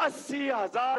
80,000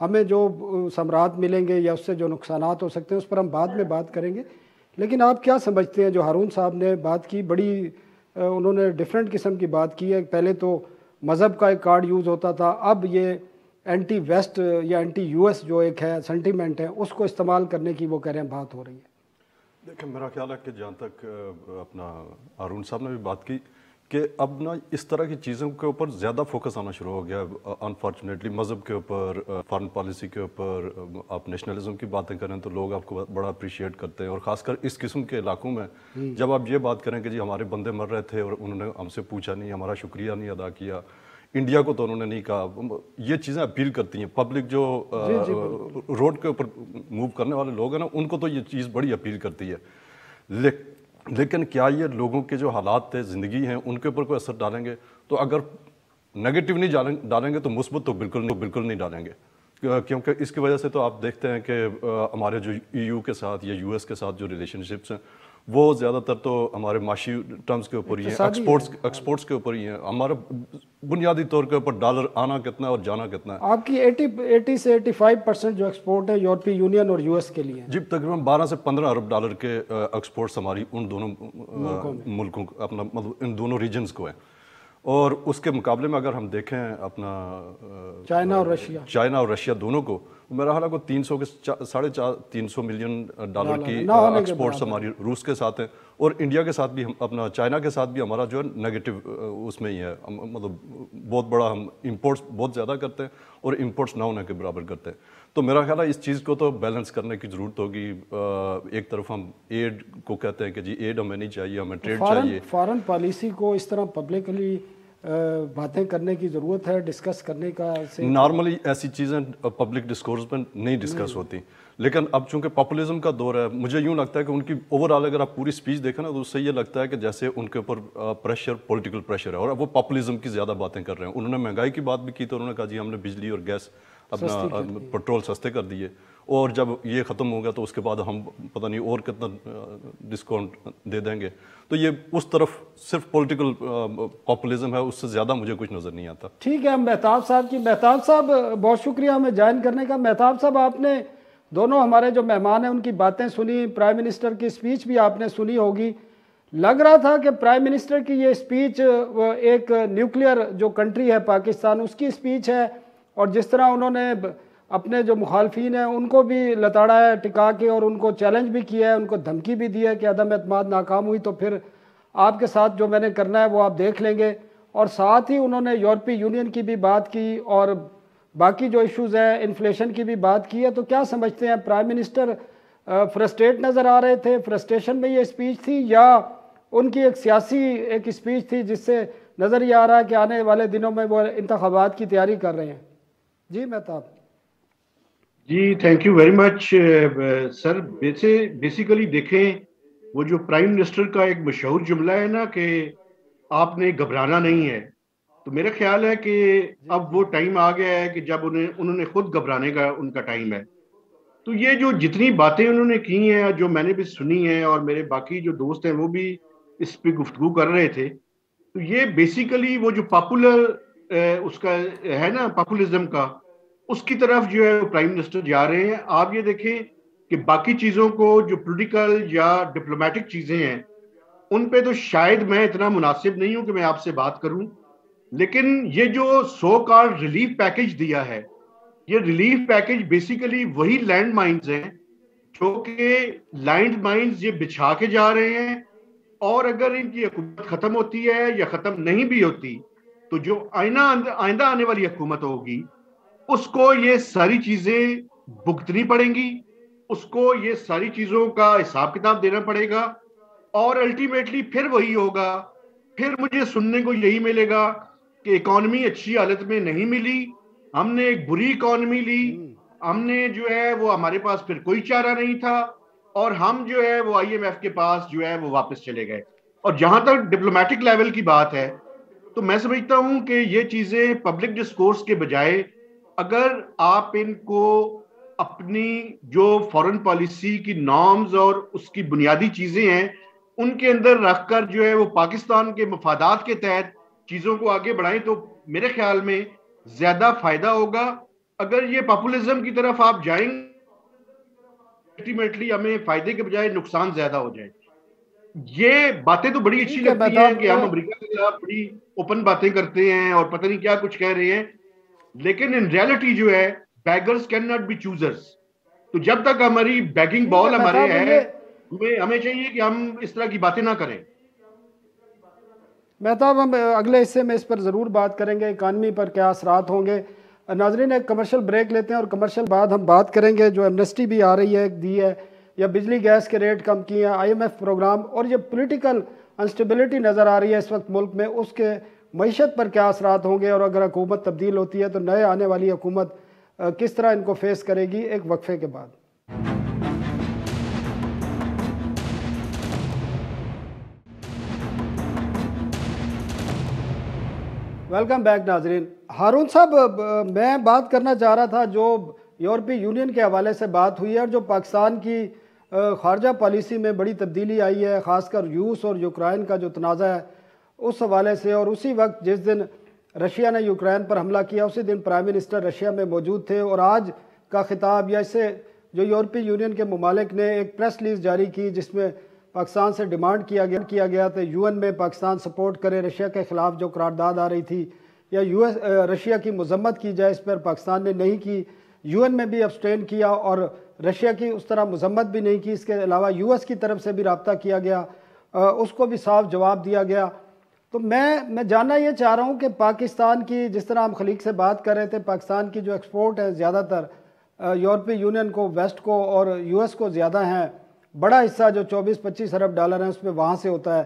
ہمیں جو ثمرات ملیں گے یا اس سے جو نقصانات ہو سکتے ہیں اس پر ہم بعد میں بات کریں گے. لیکن آپ کیا سمجھتے ہیں جو ہارون صاحب نے بات کی، بڑی انہوں نے ڈیفرنٹ قسم کی بات کی ہے. پہلے تو مذہب کا ایک کارڈ یوز ہوتا تھا، اب یہ اینٹی ویسٹ یا اینٹی یو ایس جو ایک ہے سینٹیمنٹ ہے اس کو استعمال کرنے کی وہ کہہ رہے ہیں بات ہو رہی ہے. دیکھیں میرا خیال ہے کہ جہاں تک اپنا ہارون صاحب نے بھی بات کی کہ اب نا اس طرح کی چیزوں کے اوپر زیادہ فوکس آنا شروع ہو گیا انفارچونیٹلی. مذہب کے اوپر، فارن پالیسی کے اوپر آپ نیشنلزم کی باتیں کریں تو لوگ آپ کو بڑا اپریشیٹ کرتے ہیں، اور خاص کر اس قسم کے علاقوں میں جب آپ یہ بات کریں کہ جی ہمارے بندے مر رہے تھے اور انہوں نے ہم سے پوچھا نہیں، ہمارا شکریہ نہیں ادا کیا، انڈیا کو تو انہوں نے نہیں کہا، یہ چیزیں اپیل کرتی ہیں. پبلک جو روڈ کے اوپر موو کرنے والے لوگ ہیں نا ان کو تو یہ چیز بڑی اپیل کرتی ہے. لیکن کیا یہ لوگوں کے جو حالات تھے، زندگی ہیں، ان کے اوپر کوئی اثر ڈالیں گے؟ تو اگر نگیٹو نہیں ڈالیں گے تو مثبت تو بالکل نہیں ڈالیں گے، کیونکہ اس کی وجہ سے تو آپ دیکھتے ہیں کہ ہمارے جو EU کے ساتھ یا US کے ساتھ جو ریلیشن شپس ہیں وہ زیادہ تر تو ہمارے معاشی ٹرمز کے اوپر ہی ہیں، ایکسپورٹس کے اوپر ہی ہیں. ہمارا بنیادی طور کے اوپر ڈالر آنا کتنا ہے اور جانا کتنا ہے. آپ کی 80 سے 85% جو ایکسپورٹ ہے یورپی یونین اور US کے لیے جی تقریباً 12 سے 15 ارب ڈالر کے ایکسپورٹس ہماری ان دونوں ملکوں اپنا مطلب ان دونوں ریجنز کو ہیں. اور اس کے مقابلے میں اگر ہم دیکھیں اپنا چائنا اور رشیا دونوں کو، میرا خیال ہے کو 300 کے 350 ملین ڈالر کی ایکسپورٹس ہماری روس کے ساتھ ہیں، اور انڈیا کے ساتھ بھی اپنا چائنا کے ساتھ بھی ہمارا جو ہے نیگیٹو اس میں ہی ہے. مطلب بہت بڑا ہم امپورٹس بہت زیادہ کرتے ہیں اور امپورٹس نہ ہونے کے برابر کرتے ہیں. تو میرا خیال ہے اس چیز کو تو بیلنس کرنے کی ضرورت ہوگی. ایک طرف ہم ایڈ کو کہتے ہیں کہ جی ایڈ ہمیں نہیں چاہیے، ہمیں ٹریڈ چاہیے. فارن پالیسی کو اس طرح پبلکلی باتیں کرنے کی ضرورت ہے، ڈسکس کرنے کا. نارملی ایسی چیزیں پبلک ڈسکورس میں نہیں ڈسکس ہوتی، لیکن اب چونکہ پاپولزم کا دور ہے، مجھے یوں لگتا ہے کہ ان کی اوور آل اگر آپ پوری اسپیچ دیکھیں نا تو اس سے یہ لگتا ہے کہ جیسے ان کے اوپر پریشر، پولیٹیکل پریشر ہے، اور وہ پاپولزم کی زیادہ باتیں کر رہے ہیں. انہوں نے مہنگائی کی بات بھی کی تو انہوں نے کہا جی ہم نے بجلی اور گیس اپنا پیٹرول سستے کر دیے، اور جب یہ ختم ہوگا تو اس کے بعد ہم پتہ نہیں اور کتنا ڈسکاؤنٹ دے دیں گے. تو یہ اس طرف صرف پولیٹیکل پاپولزم ہے، اس سے زیادہ مجھے کچھ نظر نہیں آتا. ٹھیک ہے. مہتاب صاحب بہت شکریہ ہمیں جوائن کرنے کا. مہتاب صاحب آپ نے دونوں ہمارے جو مہمان ہیں ان کی باتیں سنی، پرائم منسٹر کی اسپیچ بھی آپ نے سنی ہوگی. لگ رہا تھا کہ پرائم منسٹر کی یہ اسپیچ ایک نیوکلیئر جو کنٹری ہے پاکستان اس کی اسپیچ ہے، اور جس طرح انہوں نے اپنے جو مخالفین ہیں ان کو بھی لتاڑا ہے ٹکا کے، اور ان کو چیلنج بھی کیا ہے، ان کو دھمکی بھی دی ہے کہ عدم اعتماد ناکام ہوئی تو پھر آپ کے ساتھ جو میں نے کرنا ہے وہ آپ دیکھ لیں گے. اور ساتھ ہی انہوں نے یورپی یونین کی بھی بات کی اور باقی جو ایشوز ہیں انفلیشن کی بھی بات کی ہے. تو کیا سمجھتے ہیں پرائم منسٹر فرسٹریٹ نظر آ رہے تھے، فرسٹریشن میں یہ اسپیچ تھی، یا ان کی ایک سیاسی ایک اسپیچ تھی جس سے نظر یہ آ رہا ہے کہ آنے والے دنوں میں وہ انتخابات کی تیاری کر رہے ہیں؟ جی Mehtab ji thank you very much sir. Basically دیکھیں وہ جو پرائم منسٹر کا ایک مشہور جملہ ہے نا کہ آپ نے گھبرانا نہیں ہے، تو میرا خیال ہے کہ اب وہ ٹائم آ گیا ہے کہ جب انہوں نے خود گھبرانے کا ان کا ٹائم ہے. تو یہ جو جتنی باتیں انہوں نے کی ہیں جو میں نے بھی سنی ہیں اور میرے باقی جو دوست ہیں وہ بھی اس پہ گفتگو کر رہے تھے، تو یہ بیسیکلی وہ جو پاپولر اس کا ہے نا پاپولزم کا، اس کی طرف جو ہے پرائم منسٹر جا رہے ہیں. آپ یہ دیکھیں کہ باقی چیزوں کو جو پولیٹیکل یا ڈپلومیٹک چیزیں ہیں ان پہ تو شاید میں اتنا مناسب نہیں ہوں کہ میں آپ سے بات کروں، لیکن یہ جو سو کالڈ ریلیف پیکج دیا ہے، یہ ریلیف پیکج بیسیکلی وہی لینڈ مائنز ہیں جو کہ لینڈ مائنز یہ بچھا کے جا رہے ہیں، اور اگر ان کی حکومت ختم ہوتی ہے یا ختم نہیں بھی ہوتی تو جو آئندہ آنے والی حکومت ہوگی اس کو یہ ساری چیزیں بھگتنی پڑیں گی، اس کو یہ ساری چیزوں کا حساب کتاب دینا پڑے گا، اور الٹیمیٹلی پھر وہی ہوگا. پھر مجھے سننے کو یہی ملے گا کہ اکانومی اچھی حالت میں نہیں ملی، ہم نے ایک بری اکانومی لی، ہم نے جو ہے وہ ہمارے پاس پھر کوئی چارہ نہیں تھا، اور ہم جو ہے وہ IMF کے پاس جو ہے وہ واپس چلے گئے. اور جہاں تک ڈپلومیٹک لیول کی بات ہے تو میں سمجھتا ہوں کہ یہ چیزیں پبلک ڈسکورس کے بجائے اگر آپ ان کو اپنی جو فارن پالیسی کی نارمز اور اس کی بنیادی چیزیں ہیں ان کے اندر رکھ کر جو ہے وہ پاکستان کے مفادات کے تحت چیزوں کو آگے بڑھائیں تو میرے خیال میں زیادہ فائدہ ہوگا. اگر یہ پاپولزم کی طرف آپ جائیں الٹیمیٹلی ہمیں فائدے کے بجائے نقصان زیادہ ہو جائے. یہ باتیں تو بڑی اچھی لگتی ہیں کہ ہم امریکہ کے خلاف بڑی اوپن باتیں کرتے ہیں اور پتہ نہیں کیا کچھ کہہ رہے ہیں, لیکن ان ریالٹی جو ہے beggars can not be choosers. تو جب تک ہماری بیگنگ بال ہمارے ہے, ہمیں چاہیے کہ ہم اس طرح کی باتیں نہ کریں. مہتاب, ہم اگلے حصے میں اس پر ضرور بات کریں گے, اکانومی پر کیا اثرات ہوں گے. ناظرین, ایک کمرشل بریک لیتے ہیں اور کمرشل بعد ہم بات کریں گے جو ایمنسٹی بھی آ رہی ہے دی ہے, یا بجلی گیس کے ریٹ کم کیے ہیں, IMF پروگرام, اور یہ پولیٹیکل انسٹیبلٹی نظر آ رہی ہے اس وقت ملک میں, اس کے معیشت پر کیا اثرات ہوں گے, اور اگر حکومت تبدیل ہوتی ہے تو نئے آنے والی حکومت کس طرح ان کو فیس کرے گی, ایک وقفے کے بعد. ویلکم بیک ناظرین. ہارون صاحب, میں بات کرنا چاہ رہا تھا جو یورپی یونین کے حوالے سے بات ہوئی ہے اور جو پاکستان کی خارجہ پالیسی میں بڑی تبدیلی آئی ہے, خاص کر روس اور یوکرائن کا جو تنازع ہے اس حوالے سے, اور اسی وقت جس دن رشیا نے یوکرائن پر حملہ کیا اسی دن پرائم منسٹر رشیا میں موجود تھے, اور آج کا خطاب یا اسے جو یورپی یونین کے ممالک نے ایک پریس ریلیز جاری کی جس میں پاکستان سے ڈیمانڈ کیا گیا تھا UN میں پاکستان سپورٹ کرے رشیا کے خلاف جو قرارداد آ رہی تھی, یا رشیا کی مذمت کی جائے, اس پر پاکستان نے نہیں کی. UN میں بھی ابسٹین کیا اور رشیا کی اس طرح مذمت بھی نہیں کی. اس کے علاوہ US کی طرف سے بھی رابطہ کیا گیا, اس کو بھی صاف جواب دیا گیا. تو میں جاننا یہ چاہ رہا ہوں کہ پاکستان کی, جس طرح ہم خلیج سے بات کر رہے تھے, پاکستان کی جو ایکسپورٹ ہے زیادہ تر یورپی یونین کو, ویسٹ کو اور US کو زیادہ ہیں, بڑا حصہ جو 24-25 ارب ڈالر ہیں اس میں وہاں سے ہوتا ہے.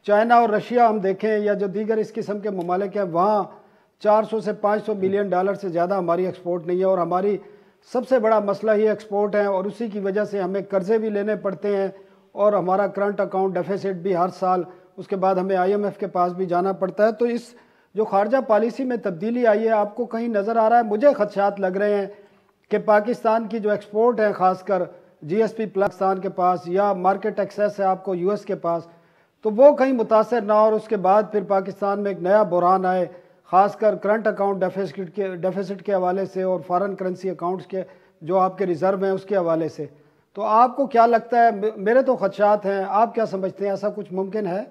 چائنا اور رشیا ہم دیکھیں یا جو دیگر اس قسم کے ممالک ہیں, وہاں 400 سے 500 ملین ڈالر سے زیادہ ہماری ایکسپورٹ نہیں ہے, اور ہماری سب سے بڑا مسئلہ یہ ایکسپورٹ ہے, اور اسی کی وجہ سے ہمیں قرضے بھی لینے پڑتے ہیں, اور ہمارا کرنٹ اکاؤنٹ ڈیفیسٹ بھی ہر سال, اس کے بعد ہمیں IMF کے پاس بھی جانا پڑتا ہے. تو اس جو خارجہ پالیسی میں تبدیلی آئی ہے, آپ کو کہیں نظر آ رہا ہے؟ مجھے خدشات لگ رہے ہیں کہ پاکستان کی جو ایکسپورٹ ہے, خاص کر GSP پاکستان کے پاس یا مارکیٹ ایکسیس ہے آپ کو US کے پاس, تو وہ کہیں متاثر نہ ہو, اور اس کے بعد پھر پاکستان میں ایک نیا بحران آئے, خاص کر کرنٹ اکاؤنٹ ڈیفیسٹ کے حوالے سے اور فارن کرنسی اکاؤنٹس کے جو آپ کے ریزرو ہیں اس کے حوالے سے. تو آپ کو کیا لگتا ہے؟ میرے تو خدشات ہیں, آپ کیا سمجھتے ہیں, ایسا کچھ ممکن ہے؟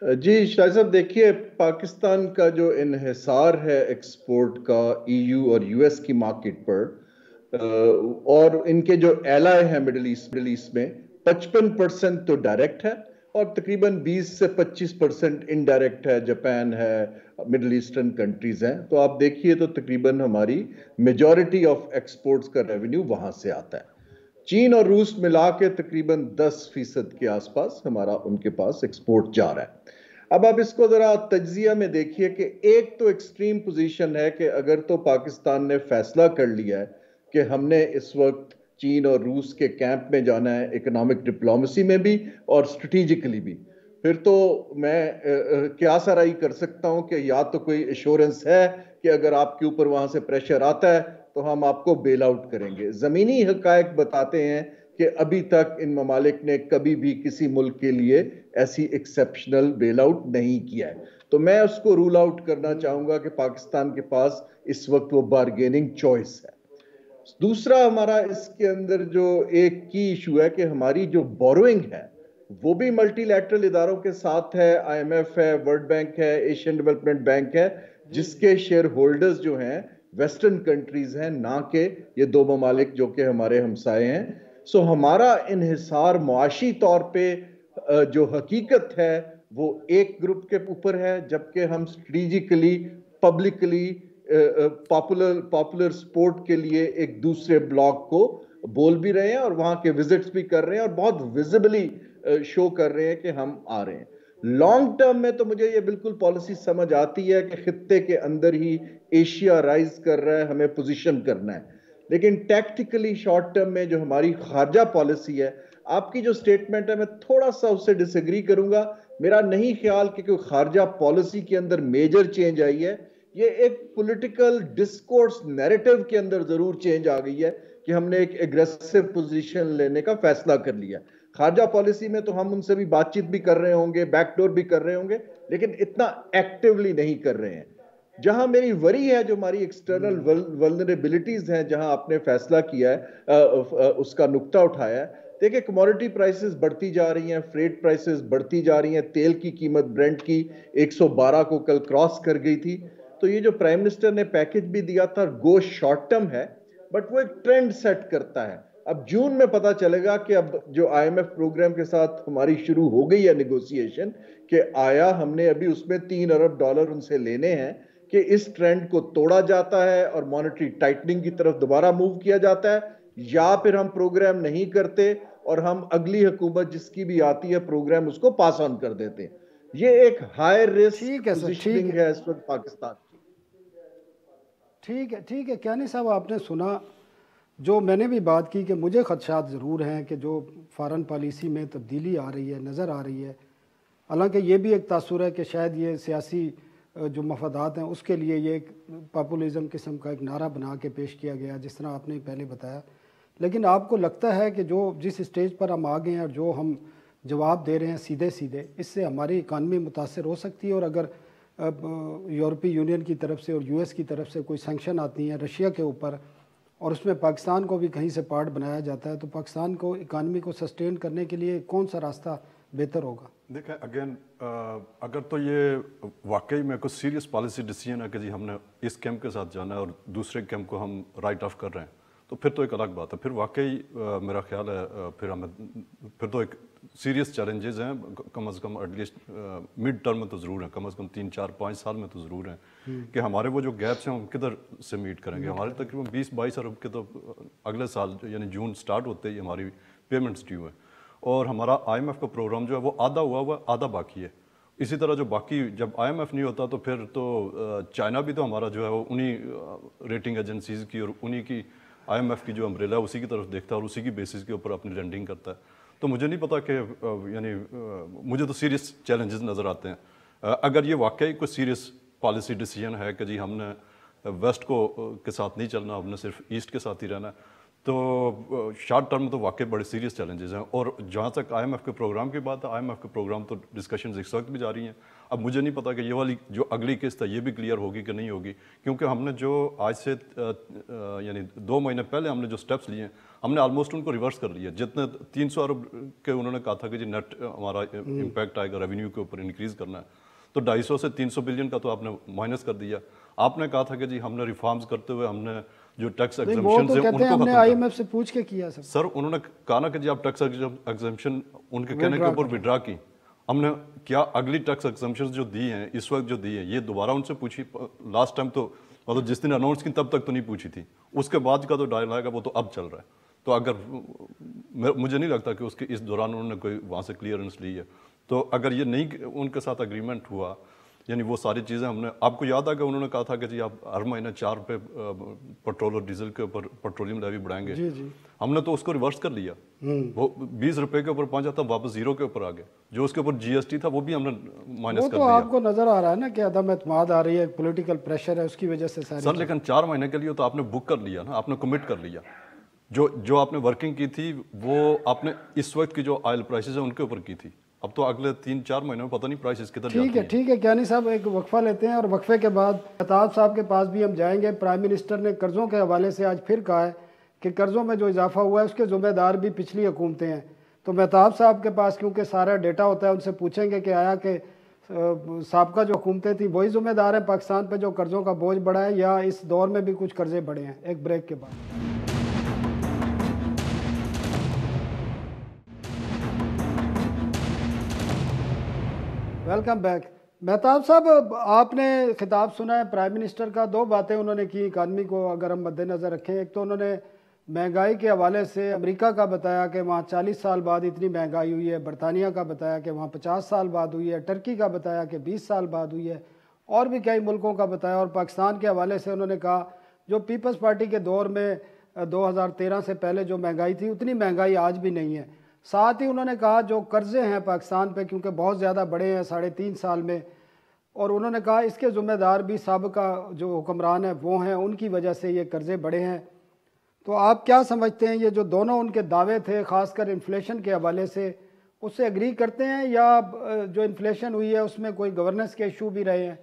جی شاہد صاحب, دیکھیے پاکستان کا جو انحصار ہے ایکسپورٹ کا EU اور US کی مارکیٹ پر, اور ان کے جو ایلائے ہیں مڈل ایسٹ میں, 55% تو ڈائریکٹ ہے اور تقریباً 20 سے 25% انڈائریکٹ ہے. جاپان ہے, مڈل ایسٹرن کنٹریز ہیں. تو آپ دیکھیے تو تقریباً ہماری میجورٹی آف ایکسپورٹس کا ریونیو وہاں سے آتا ہے. چین اور روس ملا کے تقریباً 10% کے آس پاس ہمارا ان کے پاس ایکسپورٹ جا رہا ہے. اب آپ اس کو ذرا تجزیہ میں دیکھیے کہ ایک تو ایکسٹریم پوزیشن ہے کہ اگر تو پاکستان نے فیصلہ کر لیا ہے کہ ہم نے اس وقت چین اور روس کے کیمپ میں جانا ہے, اکنامک ڈپلومیسی میں بھی اور اسٹریٹیجکلی بھی, پھر تو میں قیاس آرائی کر سکتا ہوں کہ یا تو کوئی ایشورنس ہے کہ اگر آپ کے اوپر وہاں سے پریشر آتا ہے تو ہم آپ کو بیل آؤٹ کریں گے. زمینی حقائق بتاتے ہیں کہ ابھی تک ان ممالک نے کبھی بھی کسی ملک کے لیے ایسی ایکسیپشنل بیل آؤٹ نہیں کیا ہے. تو میں اس کو رول آؤٹ کرنا چاہوں گا کہ پاکستان کے پاس اس وقت وہ بارگیننگ چوائس ہے. دوسرا ہمارا اس کے اندر جو ایک کی ایشو ہے کہ ہماری جو بوروئنگ ہے وہ بھی ملٹی لیٹرل اداروں کے ساتھ ہے, IMF ہے, ورلڈ بینک ہے, ایشین ڈیولپمنٹ بینک ہے, جس کے شیئر ہولڈرز جو ہیں ویسٹرن کنٹریز ہیں, نہ کہ یہ دو ممالک جو کہ ہمارے ہمسائے ہیں. سو ہمارا انحصار معاشی طور پہ جو حقیقت ہے وہ ایک گروپ کے اوپر ہے, جبکہ ہم اسٹریٹجیکلی پبلکلی پاپولر سپورٹ کے لیے ایک دوسرے بلاک کو بول بھی رہے ہیں اور وہاں کے وزٹس بھی کر رہے ہیں اور بہت ویزیبلی شو کر رہے ہیں کہ ہم آ رہے ہیں. لانگ ٹرم میں تو مجھے یہ بالکل پالیسی سمجھ آتی ہے کہ خطے کے اندر ہی ایشیا رائز کر رہا ہے, ہمیں پوزیشن کرنا ہے. لیکن ٹیکٹیکلی شارٹ ٹرم میں جو ہماری خارجہ پالیسی ہے, آپ کی جو سٹیٹمنٹ ہے میں تھوڑا سا اس سے ڈس ایگری کروں گا. میرا نہیں خیال کہ کوئی خارجہ پالیسی کے اندر میجر چینج آئی ہے. یہ ایک پولیٹیکل ڈسکورس نیریٹو کے اندر ضرور چینج آ گئی ہے کہ ہم نے ایک ایگریسو پوزیشن لینے کا فیصلہ کر لیا. خارجہ پالیسی میں تو ہم ان سے بھی بات چیت بھی کر رہے ہوں گے, بیک ڈور بھی کر رہے ہوں گے, لیکن اتنا ایکٹیولی نہیں کر رہے ہیں. جہاں میری وری ہے جو ہماری ایکسٹرنل ولنریبلٹیز ہیں جہاں آپ نے فیصلہ کیا ہے اس کا نقطہ اٹھایا ہے. دیکھیں کموڈٹی پرائسز بڑھتی جا رہی ہیں, فریٹ پرائسز بڑھتی جا رہی ہیں, تیل کی قیمت برنٹ کی 112 کو کل کراس کر گئی تھی. تو یہ جو پرائم منسٹر نے پیکج بھی دیا تھا گو شارٹ ٹرم ہے, بٹ وہ ایک ٹرینڈ سیٹ کرتا ہے. اب جون میں پتا چلے گا کہ اب جو آئی ایم ایف پروگرام کے ساتھ ہماری شروع ہو گئی ہے نیگوسیشن, کہ آیا ہم نے ابھی اس میں $3 ارب ان سے لینے ہیں کہ اس ٹرینڈ کو توڑا جاتا ہے اور مانیٹری ٹائٹننگ کی طرف دوبارہ موو کیا جاتا ہے, یا پھر ہم پروگرام نہیں کرتے اور ہم اگلی حکومت جس کی بھی آتی ہے پروگرام اس کو پاس آن کر دیتے ہیں. یہ ایک ہائی رسک پوزیشننگ ہے اس وقت پاکستان کی. ٹھیک ہے کیانی صاحب, آپ نے سنا جو میں نے بھی بات کی کہ مجھے خدشات ضرور ہیں کہ جو فارن پالیسی میں تبدیلی آ رہی ہے, نظر آ رہی ہے, حالانکہ یہ بھی ایک تاثر ہے کہ شاید یہ سیاسی جو مفادات ہیں اس کے لیے یہ ایک پاپولیزم قسم کا ایک نعرہ بنا کے پیش کیا گیا جس طرح آپ نے پہلے بتایا. لیکن آپ کو لگتا ہے کہ جو جس اسٹیج پر ہم آ گئے ہیں اور جو ہم جواب دے رہے ہیں سیدھے اس سے ہماری اکانومی متاثر ہو سکتی ہے, اور اگر یورپی یونین کی طرف سے اور یو ایس کی طرف سے کوئی سینکشن آتی ہیں رشیا کے اوپر اور اس میں پاکستان کو بھی کہیں سے پارٹ بنایا جاتا ہے, تو پاکستان کو اکانومی کو سسٹین کرنے کے لیے کون سا راستہ بہتر ہوگا؟ دیکھیں اگین اگر تو یہ واقعی میں کوئی سیریس پالیسی ڈیسیجن ہے کہ جی ہم نے اس کیمپ کے ساتھ جانا ہے اور دوسرے کیمپ کو ہم رائٹ آف کر رہے ہیں, تو پھر تو ایک الگ بات ہے. پھر واقعی میرا خیال ہے پھر تو ایک سیریس چیلنجز ہیں, کم از کم ایٹ لیسٹ مڈ ٹرم میں تو ضرور ہیں, کم از کم 3 4 5 سال میں تو ضرور ہیں کہ ہمارے وہ جو گیپس ہیں ہم کدھر سے میٹ کریں گے. ہمارے تقریباً 20-22 ارب کے تو اگلے سال یعنی جون سٹارٹ ہوتے ہی ہماری پیمنٹس ڈیو ہیں, اور ہمارا آئی ایم ایف کا پروگرام جو ہے وہ آدھا ہوا آدھا باقی ہے. اسی طرح جو باقی جب آئی ایم ایف نہیں ہوتا تو پھر تو چائنا بھی تو ہمارا جو ہے وہ انہی ریٹنگ ایجنسیز کی اور انہی کی آئی ایم ایف کی جو امبریلا ہے اسی کی طرف دیکھتا ہے اور اسی کی بیسس کے اوپر اپنی لینڈنگ کرتا ہے. تو مجھے نہیں پتا کہ یعنی مجھے تو سیریس چیلنجز نظر آتے ہیں. اگر یہ واقعی کوئی سیریس پالیسی ڈیسیجن ہے کہ جی ہم نے ویسٹ کو کے ساتھ نہیں چلنا, ہم نے صرف ایسٹ کے ساتھ ہی رہنا ہے, تو شارٹ ٹرم میں تو واقعی بڑے سیریس چیلنجز ہیں. اور جہاں تک آئی ایم ایف کے پروگرام کی بات ہے, آئی ایم ایف کے پروگرام تو ڈسکشنز اس وقت بھی جاری ہیں. اب مجھے نہیں پتا کہ یہ والی جو اگلی قسط ہے یہ بھی کلیئر ہوگی کہ نہیں ہوگی, کیونکہ ہم نے جو آج سے یعنی 2 مہینے پہلے ہم نے جو سٹیپس لیے ہیں ہم نے آلموسٹ ان کو ریورس کر لیا. جتنے 300 ارب کے انہوں نے کہا تھا کہ جی نیٹ ہمارا امپیکٹ آئے گا ریونیو کے اوپر انکریز کرنا ہے, تو 250 سے 300 بلین کا تو آپ نے مائنس کر دیا. آپ نے کہا تھا کہ جی ہم نے ریفارمز کرتے ہوئے ہم نے جو ٹیکس ایگزمپشنز ہیں ان کو ختم آئی ایم ایف سے پوچھ کے کیا سر, انہوں نے کہا نا کہ جی آپ ٹیکس ایگزمپشن ان کے کہنے کے اوپر وڈرا کی. ہم نے کیا اگلی ٹیکس ایگزمپشنز جو دی ہیں اس وقت جو دی ہیں یہ دوبارہ ان سے پوچھی. لاسٹ ٹائم تو مطلب جس دن اناؤنس کی تب تک تو نہیں پوچھی تھی, اس کے بعد کا تو ڈائلاگ ہے وہ تو اب چل رہا ہے. تو اگر مجھے نہیں لگتا کہ اس کے اس دوران انہوں نے کوئی وہاں سے کلیئرنس لی ہے. تو اگر یہ نہیں ان کے ساتھ اگریمنٹ ہوا یعنی وہ ساری چیزیں ہم نے, آپ کو یاد آ کہ انہوں نے کہا تھا کہ جی آپ ہر مہینے 4 پہ پیٹرول اور ڈیزل کے اوپر پیٹرولیم لیوی بڑھائیں گے. ہم نے تو اس کو ریورس کر لیا, وہ 20 روپے کے اوپر پہنچا تھا واپس 0 کے اوپر آ گیا. جو اس کے اوپر جی ایس ٹی تھا وہ بھی ہم نے مائنس کر دیا. تو آپ کو نظر آ رہا ہے نا کہ عدم اعتماد آ رہی ہے, پولیٹیکل پریشر ہے, اس کی وجہ سے ساری. سر لیکن 4 مہینے کے لیے تو آپ نے بک کر لیا نا, آپ نے کمٹ کر لیا. جو آپ نے ورکنگ کی تھی وہ آپ نے اس وقت کی جو آئل پرائسز ہیں ان کے اوپر کی تھی. اب تو اگلے 3-4 مہینوں میں پتہ نہیں پرائسز کدھر جاتی ہیں. ٹھیک ہے کیانی صاحب, ایک وقفہ لیتے ہیں اور وقفے کے بعد مہتاب صاحب کے پاس بھی ہم جائیں گے. پرائم منسٹر نے قرضوں کے حوالے سے آج پھر کہا ہے کہ قرضوں میں جو اضافہ ہوا ہے اس کے ذمہ دار بھی پچھلی حکومتیں ہیں. تو مہتاب صاحب کے پاس کیونکہ سارا ڈیٹا ہوتا ہے, ان سے پوچھیں گے کہ آیا کہ سابقہ جو حکومتیں تھیں وہی ذمہ دار ہیں پاکستان پہ جو قرضوں کا بوجھ بڑھا ہے, یا اس دور میں بھی کچھ قرضے بڑھے ہیں. ایک بریک کے بعد. Welcome back. مہتاب صاحب, آپ نے خطاب سنا ہے پرائم منسٹر کا. 2 باتیں انہوں نے کی اکانومی کو اگر ہم مد نظر رکھیں. ایک تو انہوں نے مہنگائی کے حوالے سے امریکہ کا بتایا کہ وہاں 40 سال بعد اتنی مہنگائی ہوئی ہے, برطانیہ کا بتایا کہ وہاں 50 سال بعد ہوئی ہے, ٹرکی کا بتایا کہ 20 سال بعد ہوئی ہے, اور بھی کئی ملکوں کا بتایا. اور پاکستان کے حوالے سے انہوں نے کہا جو پیپلز پارٹی کے دور میں 2013 سے پہلے جو مہنگائی تھی اتنی مہنگائی آج بھی نہیں ہے. ساتھ ہی انہوں نے کہا جو قرضے ہیں پاکستان پہ کیونکہ بہت زیادہ بڑے ہیں 3.5 سال میں, اور انہوں نے کہا اس کے ذمہ دار بھی سابقہ جو حکمران ہیں وہ ہیں, ان کی وجہ سے یہ قرضے بڑے ہیں. تو آپ کیا سمجھتے ہیں یہ جو دونوں ان کے دعوے تھے خاص کر انفلیشن کے حوالے سے, اس سے ایگری کرتے ہیں, یا جو انفلیشن ہوئی ہے اس میں کوئی گورننس کے ایشو بھی رہے ہیں؟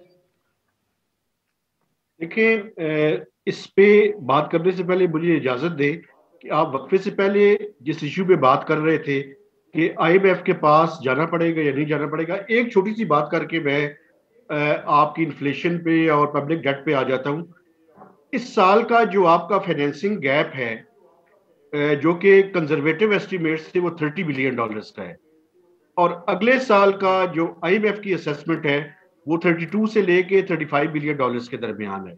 دیکھیں اس پہ بات کرنے سے پہلے مجھے اجازت دیں کہ آپ وقفے سے پہلے جس ایشو پہ بات کر رہے تھے کہ آئی ایم ایف کے پاس جانا پڑے گا یا نہیں جانا پڑے گا، ایک چھوٹی سی بات کر کے میں آپ کی انفلیشن پہ اور پبلک ڈیٹ پہ آ جاتا ہوں. اس سال کا جو آپ کا فائنینسنگ گیپ ہے جو کہ کنزرویٹو ایسٹیمیٹس تھے وہ $30 بلین کا ہے، اور اگلے سال کا جو آئی ایم ایف کی اسیسمنٹ ہے وہ 32 سے لے کے $35 بلین کے درمیان ہے.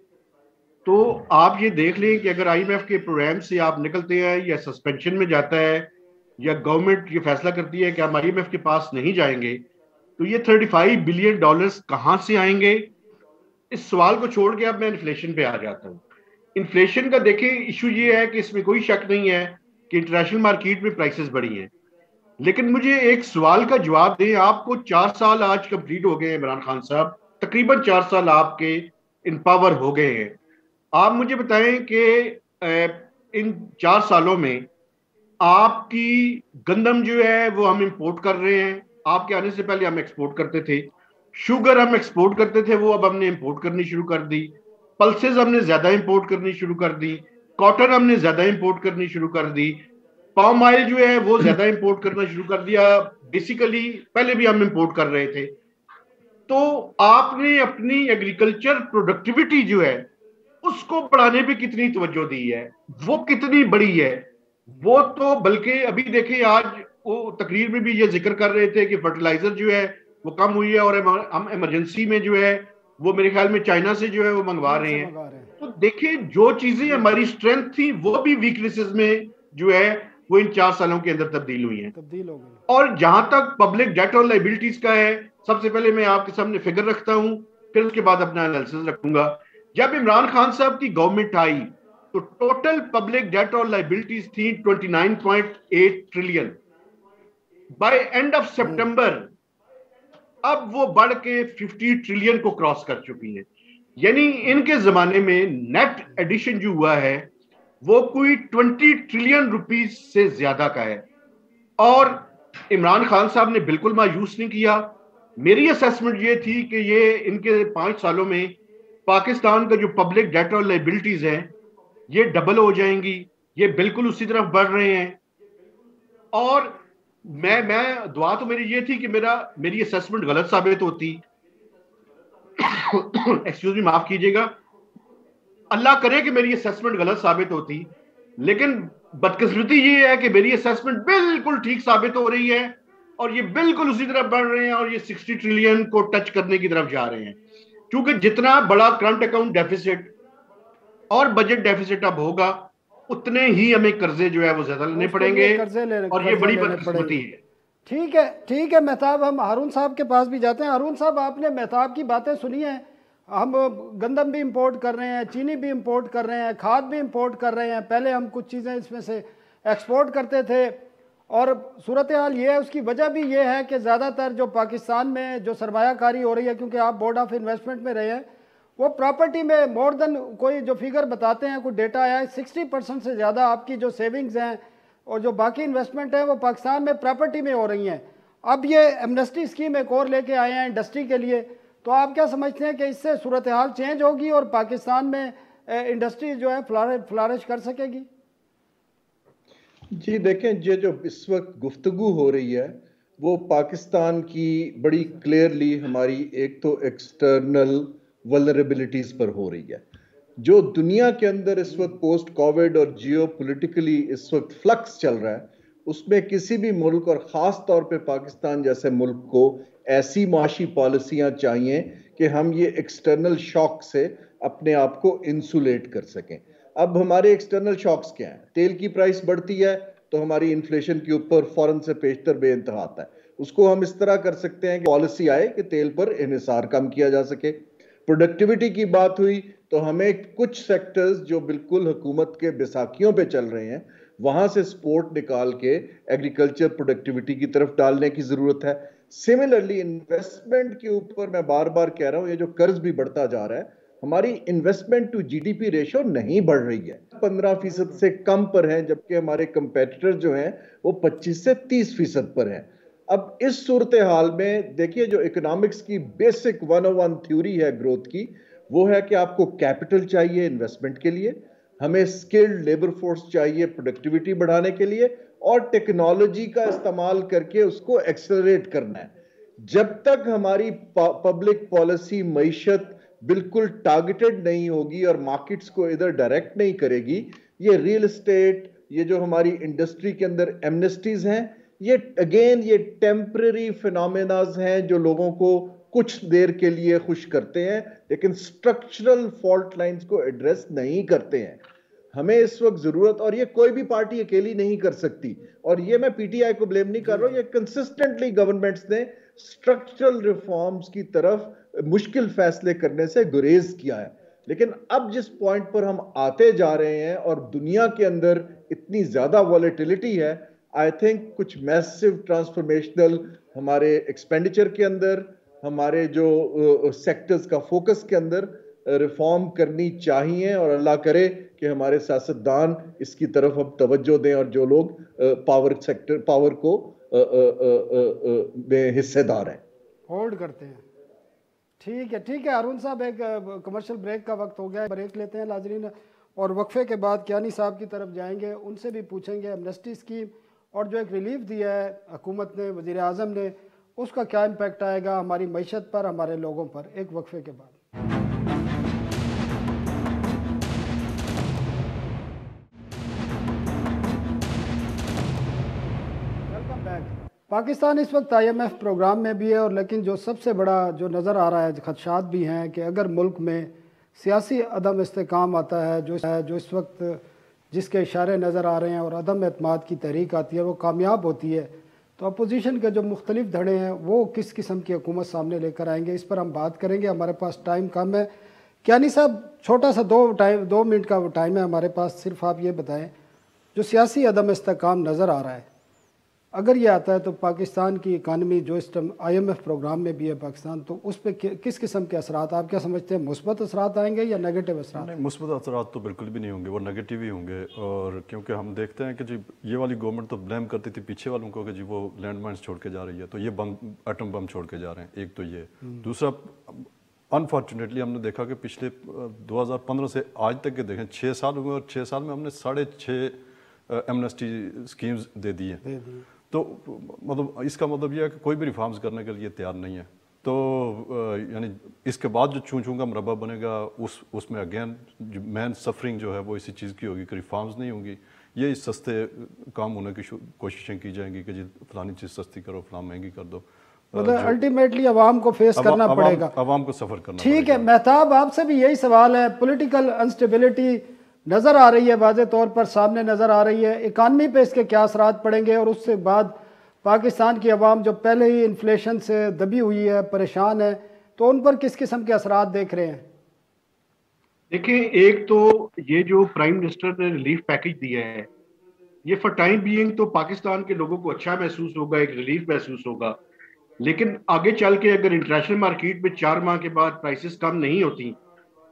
تو آپ یہ دیکھ لیں کہ اگر آئی ایم ایف کے پروگرام سے آپ نکلتے ہیں یا سسپینشن میں جاتا ہے یا گورنمنٹ یہ فیصلہ کرتی ہے کہ ہم آئی ایم ایف کے پاس نہیں جائیں گے، تو یہ $35 بلین کہاں سے آئیں گے؟ اس سوال کو چھوڑ کے اب میں انفلیشن پہ آ جاتا ہوں. انفلیشن کا دیکھیں ایشو یہ ہے کہ اس میں کوئی شک نہیں ہے کہ انٹرنیشنل مارکیٹ میں پرائسز بڑھی ہیں، لیکن مجھے ایک سوال کا جواب دیں. آپ کو 4 سال آج کمپلیٹ ہو گئے ہیں عمران خان صاحب، تقریباً 4 سال آپ کے ان پاور ہو گئے ہیں. آپ مجھے بتائیں کہ ان 4 سالوں میں آپ کی گندم جو ہے وہ ہم امپورٹ کر رہے ہیں، آپ کے آنے سے پہلے ہم ایکسپورٹ کرتے تھے. شوگر ہم ایکسپورٹ کرتے تھے، وہ اب ہم نے امپورٹ کرنی شروع کر دی. پلسز ہم نے زیادہ امپورٹ کرنی شروع کر دی. کاٹن ہم نے زیادہ امپورٹ کرنی شروع کر دی. پام آئل جو ہے وہ زیادہ امپورٹ کرنا شروع کر دیا. بیسیکلی پہلے بھی ہم امپورٹ کر رہے تھے. تو آپ نے اپنی ایگریکلچر پروڈکٹیوٹی جو ہے اس کو بڑھانے پہ کتنی توجہ دی ہے، وہ کتنی بڑی ہے؟ وہ تو بلکہ ابھی دیکھیں آج وہ تقریر میں بھی یہ ذکر کر رہے تھے کہ فرٹیلائزر جو ہے وہ کم ہوئی ہے اور ہم ایمرجنسی میں جو ہے وہ میرے خیال میں چائنا سے جو ہے وہ منگوا رہے ہیں. تو دیکھیں جو چیزیں ہماری اسٹرینتھ تھی وہ بھی ویکنیسز میں جو ہے وہ ان 4 سالوں کے اندر تبدیل ہوئی ہیں. اور جہاں تک پبلک ڈیٹ اور لائبلٹیز کا ہے، سب سے پہلے میں آپ کے سامنے فگر رکھتا ہوں، پھر اس کے بعد اپنا انالیسس رکھوں گا. جب عمران خان صاحب کی گورنمنٹ آئی تو ٹوٹل پبلک ڈیٹ اور لائبلٹیز تھی 29.8 trillion. By and of September اب وہ بڑھ کے 50 ٹریلین کو کراس کر چکی ہیں. یعنی ان کے زمانے میں نیٹ ایڈیشن جو ہوا ہے وہ کوئی 20 ٹریلین روپیز سے زیادہ کا ہے. اور عمران خان صاحب نے بالکل مایوس نہیں کیا. میری اسیسمنٹ یہ تھی کہ یہ ان کے 5 سالوں میں پاکستان کا جو پبلک ڈیٹ اور لائبلٹیز ہیں یہ ڈبل ہو جائیں گی. یہ بالکل اسی طرف بڑھ رہے ہیں. اور میں دعا تو میری یہ تھی کہ میری اسیسمنٹ غلط ثابت ہوتی. ایکسکیوز می، معاف کیجئے گا، اللہ کرے کہ میری اسیسمنٹ غلط ثابت ہوتی، لیکن بدقسمتی یہ ہے کہ میری اسیسمنٹ بالکل ٹھیک ثابت ہو رہی ہے اور یہ بالکل اسی طرف بڑھ رہے ہیں اور یہ 60 ٹریلین کو ٹچ کرنے کی طرف جا رہے ہیں. کیونکہ جتنا بڑا کرنٹ اکاؤنٹ ڈیفیسٹ اور بجٹ ڈیفیسٹ اب ہوگا اتنے ہی ہمیں قرضے جو ہے وہ زیادہ لینے پڑیں گے اور یہ بڑی بدقسمتی ہے. ٹھیک ہے مہتاب، ہم ہارون صاحب کے پاس بھی جاتے ہیں. ہارون صاحب، آپ نے مہتاب کی باتیں سنی ہیں. ہم گندم بھی امپورٹ کر رہے ہیں، چینی بھی امپورٹ کر رہے ہیں، کھاد بھی امپورٹ کر رہے ہیں. پہلے ہم کچھ چیزیں اس میں سے ایکسپورٹ کرتے تھے، اور صورتحال یہ ہے، اس کی وجہ بھی یہ ہے کہ زیادہ تر جو پاکستان میں جو سرمایہ کاری ہو رہی ہے، کیونکہ آپ بورڈ آف انویسٹمنٹ میں رہے ہیں، وہ پراپرٹی میں مور دین کوئی جو فگر بتاتے ہیں، کوئی ڈیٹا آیا ہے 60% سے زیادہ آپ کی جو سیونگز ہیں اور جو باقی انویسٹمنٹ ہیں وہ پاکستان میں پراپرٹی میں ہو رہی ہیں. اب یہ ایمنسٹی اسکیم ایک اور لے کے آئے ہیں انڈسٹری کے لیے، تو آپ کیا سمجھتے ہیں کہ اس سے صورتحال چینج ہوگی اور پاکستان میں انڈسٹری جو ہے فلارش کر سکے گی؟ جی دیکھیں، یہ جو اس وقت گفتگو ہو رہی ہے وہ پاکستان کی بڑی کلیئرلی ہماری ایک تو ایکسٹرنل ولنریبلٹیز پر ہو رہی ہے. جو دنیا کے اندر اس وقت پوسٹ کووڈ اور جیو پولیٹیکلی اس وقت فلکس چل رہا ہے، اس میں کسی بھی ملک اور خاص طور پہ پاکستان جیسے ملک کو ایسی معاشی پالیسیاں چاہیے کہ ہم یہ ایکسٹرنل شاک سے اپنے آپ کو انسولیٹ کر سکیں. اب ہمارے ایکسٹرنل شاکس کیا ہیں؟ تیل کی پرائس بڑھتی ہے تو ہماری انفلیشن کے اوپر فوراً سے پیشتر بے انتہا آتا ہے. اس کو ہم اس طرح کر سکتے ہیں کہ پالیسی آئے کہ تیل پر انحصار کم کیا جا سکے. پروڈکٹیوٹی کی بات ہوئی تو ہمیں کچھ سیکٹرز جو بالکل حکومت کے بیساکھیوں پہ چل رہے ہیں وہاں سے سپورٹ نکال کے ایگریکلچر پروڈکٹیوٹی کی طرف ڈالنے کی ضرورت ہے. سملرلی انویسٹمنٹ کے اوپر میں بار بار کہہ رہا ہوں، یہ جو قرض بھی بڑھتا جا رہا ہے، ہماری investment to G D P ratio نہیں بڑھ رہی ہے، 15% سے کم پر ہیں، جبکہ ہمارے کمپیٹیٹر جو ہیں وہ 25 سے 30% پر ہیں. اب اس صورتحال میں دیکھیے جو اکنامکس کی بیسک 101 تھیوری ہے گروتھ کی، وہ ہے کہ آپ کو کیپٹل چاہیے انویسٹمنٹ کے لیے, ہمیں اسکلڈ لیبر فورس چاہیے پروڈکٹیوٹی بڑھانے کے لیے, اور ٹیکنالوجی کا استعمال کر کے اس کو ایکسلریٹ کرنا ہے. جب تک ہماری پبلک پالیسی معیشت بالکل ٹارگیٹڈ نہیں ہوگی اور مارکیٹس کو ادھر ڈائریکٹ نہیں کرے گی, یہ ریل اسٹیٹ, یہ جو ہماری انڈسٹری کے اندر ایمنسٹیز ہیں, یہ اگین یہ ٹیمپرری فینومیناز ہیں جو لوگوں کو کچھ دیر کے لیے خوش کرتے ہیں, لیکن سٹرکچرل فالٹ لائنز کو ایڈریس نہیں کرتے ہیں. ہمیں اس وقت ضرورت, اور یہ کوئی بھی پارٹی اکیلی نہیں کر سکتی, اور یہ میں پی ٹی آئی کو بلیم نہیں کر رہا ہوں, یہ کنسسٹنٹلی گورنمنٹس نے سٹرکچرل ریفارمز کی طرف مشکل فیصلے کرنے سے گریز کیا ہے. لیکن اب جس پوائنٹ پر ہم آتے جا رہے ہیں اور دنیا کے اندر اتنی زیادہ والیٹیلٹی ہے, آئی تھنک کچھ میسو ٹرانسفارمیشنل ہمارے ایکسپینڈیچر کے اندر, ہمارے جو سیکٹرز کا فوکس کے اندر ریفارم کرنی چاہیے, اور اللہ کرے کہ ہمارے سیاستدان اس کی طرف اب توجہ دیں, اور جو لوگ پاور کو میں حصے دار ہیں ہولڈ کرتے ہیں. ٹھیک ہے ہارون صاحب, ایک کمرشل بریک کا وقت ہو گیا ہے, بریک لیتے ہیں ناظرین, اور وقفے کے بعد کیانی صاحب کی طرف جائیں گے, ان سے بھی پوچھیں گے ایمنسٹی اسکیم اور جو ایک ریلیف دیا ہے حکومت نے, وزیر اعظم نے, اس کا کیا امپیکٹ آئے گا ہماری معیشت پر, ہمارے لوگوں پر, ایک وقفے کے بعد. Welcome back. پاکستان اس وقت IMF پروگرام میں بھی ہے, اور لیکن جو سب سے بڑا جو نظر آ رہا ہے, خدشات بھی ہیں کہ اگر ملک میں سیاسی عدم استحکام آتا ہے, جو اس وقت جس کے اشارے نظر آ رہے ہیں, اور عدم اعتماد کی تحریک آتی ہے, وہ کامیاب ہوتی ہے, تو اپوزیشن کے جو مختلف دھڑے ہیں وہ کس قسم کی حکومت سامنے لے کر آئیں گے, اس پر ہم بات کریں گے. ہمارے پاس ٹائم کم ہے. کیانی صاحب, چھوٹا سا 2 منٹ کا ٹائم ہے ہمارے پاس, صرف آپ یہ بتائیں جو سیاسی عدم استحکام نظر آ رہا ہے, اگر یہ آتا ہے تو پاکستان کی اکانومی جو اس ٹائم IMF پروگرام میں بھی ہے پاکستان, تو اس پہ کس قسم کے اثرات آپ کیا سمجھتے ہیں, مثبت اثرات آئیں گے یا نیگیٹو اثرات؟ نہیں, مثبت اثرات تو بالکل بھی نہیں ہوں گے, وہ نیگیٹو ہی ہوں گے. اور کیونکہ ہم دیکھتے ہیں کہ جی یہ والی گورنمنٹ تو بلیم کرتی تھی پیچھے والوں کو کہ جی وہ لینڈ مائنس چھوڑ کے جا رہی ہے, تو یہ ایٹم بم چھوڑ کے جا رہے ہیں. ایک تو یہ. دوسرا, انفارچونیٹلی ہم نے دیکھا کہ پچھلے 2015 سے آج تک کے دیکھیں 6 سال ہوئے, اور 6 سال میں ہم نے 6.5 ایمنسٹی اسکیمز دے دی ہیں. تو مطلب اس کا مطلب یہ ہے کہ کوئی بھی ریفارمز کرنے کے لیے تیار نہیں ہے. تو یعنی اس کے بعد جو چون کا مربع بنے گا, اس میں اگین جو مین سفرنگ جو ہے وہ اسی چیز کی ہوگی کہ ریفارمز نہیں ہوں گی. یہ سستے کام ہونے کی کوششیں کی جائیں گی کہ جی فلانی چیز سستی کرو, فلاں مہنگی کر دو. مطلب الٹیمیٹلی عوام کو فیس کرنا پڑے گا, عوام کو سفر کرنا پڑے گا. ٹھیک ہے مہتاب, آپ سے بھی یہی سوال ہے. پولیٹیکل انسٹیبلٹی نظر آ رہی ہے, واضح طور پر سامنے نظر آ رہی ہے, اکانومی پہ اس کے کیا اثرات پڑیں گے, اور اس سے بعد پاکستان کی عوام جو پہلے ہی انفلیشن سے دبی ہوئی ہے, پریشان ہے, تو ان پر کس قسم کے اثرات دیکھ رہے ہیں؟ دیکھیں, ایک تو یہ جو پرائم منسٹر نے ریلیف پیکج دیا ہے, یہ فار ٹائم بینگ تو پاکستان کے لوگوں کو اچھا محسوس ہوگا, ایک ریلیف محسوس ہوگا. لیکن آگے چل کے اگر انٹرنیشنل مارکیٹ میں 4 ماہ کے بعد پرائسز کم نہیں ہوتی,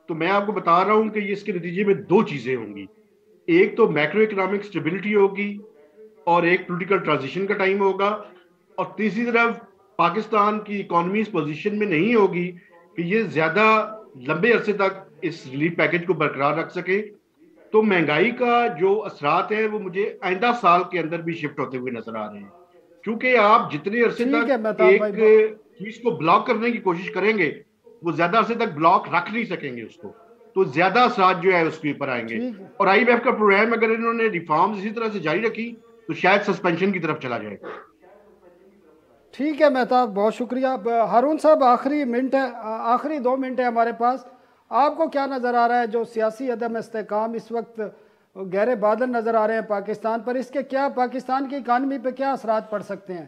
تو میں آپ کو بتا رہا ہوں کہ اس کے نتیجے میں 2 چیزیں ہوں گی. ایک تو میکرو اکنامک اسٹیبلٹی ہوگی, اور ایک پولیٹیکل ٹرانزیشن کا ٹائم ہوگا, اور تیسری طرف پاکستان کی اکانومی اس پوزیشن میں نہیں ہوگی کہ یہ زیادہ لمبے عرصے تک اس ریلیف پیکج کو برقرار رکھ سکے. تو مہنگائی کا جو اثرات ہیں وہ مجھے آئندہ سال کے اندر بھی شفٹ ہوتے ہوئے نظر آ رہے ہیں, کیونکہ آپ جتنے عرصے تک ایک چیز کو بلاک کرنے کی کوشش کریں گے, وہ زیادہ عرصے تک بلاک رکھ نہیں سکیں گے اس کو, تو زیادہ اثرات جو ہے اس کے اوپر آئیں گے. اور IMF کا پروگرام اگر انہوں نے ریفارمز اسی طرح سے جاری رکھی تو شاید سسپینشن کی طرف چلا جائے. ٹھیک ہے مہتاب, بہت شکریہ. ہارون صاحب, آخری 2 منٹ ہے ہمارے پاس, آپ کو کیا نظر آ رہا ہے جو سیاسی عدم استحکام اس وقت گہرے بادل نظر آ رہے ہیں پاکستان پر, اس کے کیا پاکستان کی اکانومی پہ کیا اثرات پڑ سکتے ہیں؟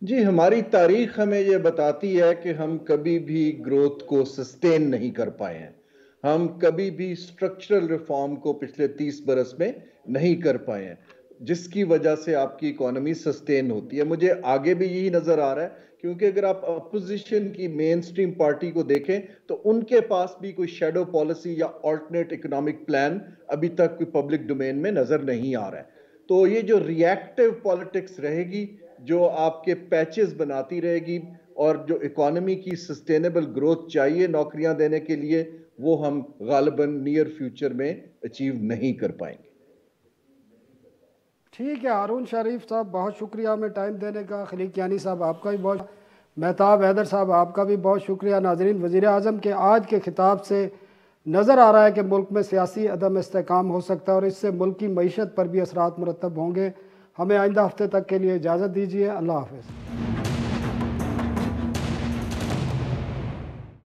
جی, ہماری تاریخ ہمیں یہ بتاتی ہے کہ ہم کبھی بھی گروتھ کو سسٹین نہیں کر پائے ہیں. ہم کبھی بھی سٹرکچرل ریفارم کو پچھلے 30 برس میں نہیں کر پائے ہیں, جس کی وجہ سے آپ کی اکانومی سسٹین ہوتی ہے. مجھے آگے بھی یہی نظر آ رہا ہے, کیونکہ اگر آپ اپوزیشن کی مین سٹریم پارٹی کو دیکھیں تو ان کے پاس بھی کوئی شیڈو پالیسی یا آلٹرنیٹ اکنامک پلان ابھی تک کوئی پبلک ڈومین میں نظر نہیں آ رہا ہے. تو یہ جو ری ایکٹیو پالیٹکس رہے گی, جو آپ کے پیچز بناتی رہے گی, اور جو اکانومی کی سسٹینیبل گروتھ چاہیے نوکریاں دینے کے لیے وہ ہم غالباً نیئر فیوچر میں اچیو نہیں کر پائیں گے۔ ٹھیک ہے ہارون شریف صاحب، بہت شکریہ ہمیں ٹائم دینے کا۔ خلیق یانی صاحب آپ کا بھی بہت، مہتاب حیدر صاحب آپ کا بھی بہت شکریہ۔ ناظرین، وزیر اعظم کے آج کے خطاب سے نظر آ رہا ہے کہ ملک میں سیاسی عدم استحکام ہو سکتا ہے اور اس سے ملک کی معیشت پر بھی اثرات مرتب ہوں گے۔ ہمیں آئندہ ہفتے تک کے لیے اجازت دیجیے، اللہ حافظ۔